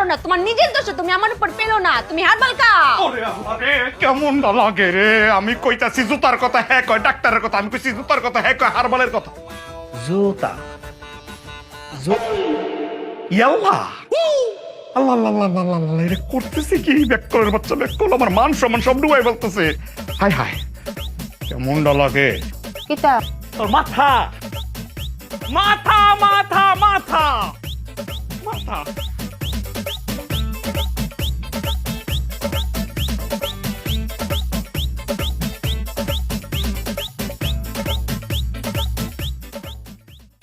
পারো না, তোমার নিজের দোষে তুমি আমার উপর পেলো না, তুমি হারবাল খাও। ওরে আল্লাহ রে, কেমন লাগে রে। আমি কইতাছি জুতার কথা, হ্যাঁ কয় ডাক্তারের কথা। আমি কইছি জুতার কথা, হ্যাঁ কয় হারবালের কথা। জুতা ইয়াল্লাহ, আল্লাহ আল্লাহ আল্লাহ আল্লাহ আল্লাহ, এটা করতেছে কি? ব্যাককলের বাচ্চা, ব্যাককল আমার মান সম্মান সব ডুবাই বলতেছে। হায় হায়, কেমন লাগে। কিতা তোর মাথা মাথা মাথা মাথা মাথা।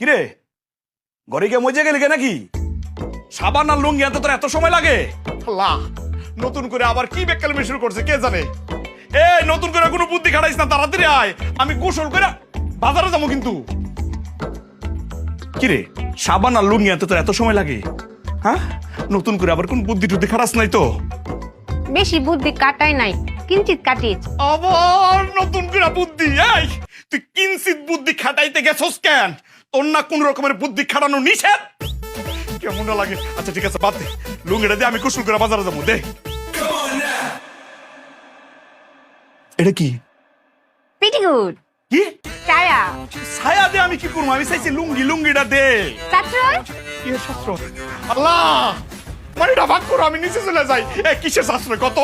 কিরে, ঘরে গিয়ে মজে গেলি কে নাকি? সাবান আর লুঙ্গি আনতে তোর এত সময় লাগে? আল্লাহ, নতুন করে আবার কি বেকালমি শুরু করছে কে জানে। এই নতুন করে কোনো বুদ্ধি খাটাইস না, তাড়াতাড়ি আয়, আমি গোসল করে বাজারে যাবো। কিন্তু কিরে, সাবান আর লুঙ্গি আনতে তোর এত সময় লাগে? হ্যাঁ, নতুন করে আবার কোন বুদ্ধি টুদ্ধি খাটাস নাই তো? বেশি বুদ্ধি কাটাই নাই, কিঞ্চিত কাটিয়েছ। আবার নতুন করে বুদ্ধি? এই তুই কিঞ্চিত বুদ্ধি খাটাইতে গেছস কেন? তোর না কোন রকমের বুদ্ধি খাটানো নিষেধ? কেমন লাগে। আচ্ছা ঠিক আছে, বাদ দে, লুঙ্গিটা দিয়ে আমি গোসল করে বাজারে যাবো। দে, এটা কি? পিটিগুড কি ছায়া ছায়া দে? আমি কি করবো? আমি চাইছি লুঙ্গি, লুঙ্গিটা দে। ছাত্র কি শাস্ত্র? আল্লাহ, মানে এটা ভাগ করো, আমি নিচে চলে যাই। এ কিসের শাস্ত্র? কত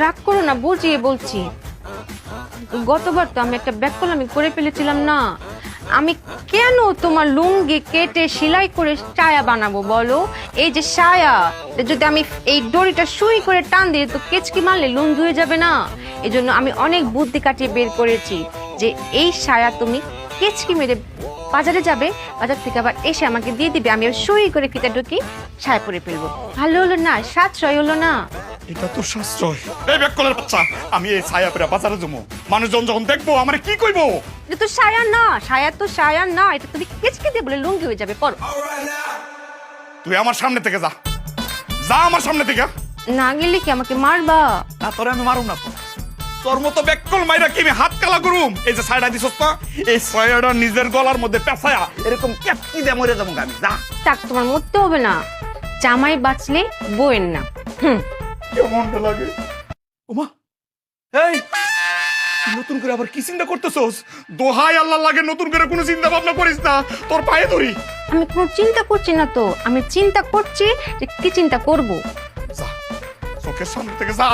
রাগ করো না, বুঝিয়ে বলছি। গতবার তো আমি একটা ব্যাককল আমি করে ফেলেছিলাম না। আমি কেন তোমার লুঙ্গি কেটে সেলাই করে ছায়া বানাবো বলো? এই যে ছায়া, যদি আমি এই দড়িটা সুই করে টান দিই তো কেচকি মারলে লুঙ্গি হয়ে যাবে না। এই জন্য আমি অনেক বুদ্ধি কাটিয়ে বের করেছি যে এই ছায়া তুমি কেচকি মেরে বাজারে যাবে, বাজার থেকে আবার এসে আমাকে দিয়ে দিবে, আমি সুই করে ফিতা ঢুকি ছায়া পরে ফেলবো। ভালো হলো না? সাশ্রয় হলো না? এটা তো শাস্ত্রয়। এই ব্যাককলের বাচ্চা, আমি এই ছায়া পেরা বাজারে যাবো, মানুষজন যখন দেখবো আমার কি কইবো? এটা তো ছায়া না, ছায়া তো ছায়া না, এটা তুমি কেচকি দিয়ে বলে লুঙ্গি হয়ে যাবে। পর তুই আমার সামনে থেকে যা, যা আমার সামনে থেকে। না গেলে কি আমাকে মারবা? না, তোরে আমি মারুম না। তোর মতো ব্যাককল মাইরা কি আমি হাত কালা করুম? এই যে ছায়াটা দিছস না, এই ছায়াটা নিজের গলার মধ্যে পেঁচায়া এরকম ক্যাপকি দিয়ে মরে যাবো আমি। যা। তাক তোমার মরতে হবে না, জামাই বাঁচলে বউয়ের না। কেমনটা লাগে। ওমা, এই নতুন করে আবার কি চিন্তা করতেছস? দোহাই আল্লাহ লাগে, নতুন করে কোনো চিন্তা ভাবনা করিস না, তোর পায়ে ধরি। আমি কোনো চিন্তা করছি না তো, আমি চিন্তা করছি যে কি চিন্তা করব। যা, চোখের সামনে থেকে যা,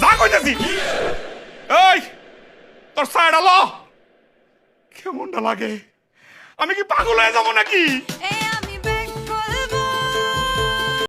যা কইতাছি। এই তোর সাইড আলো, কেমনটা লাগে? আমি কি পাগল হয়ে যাবো নাকি?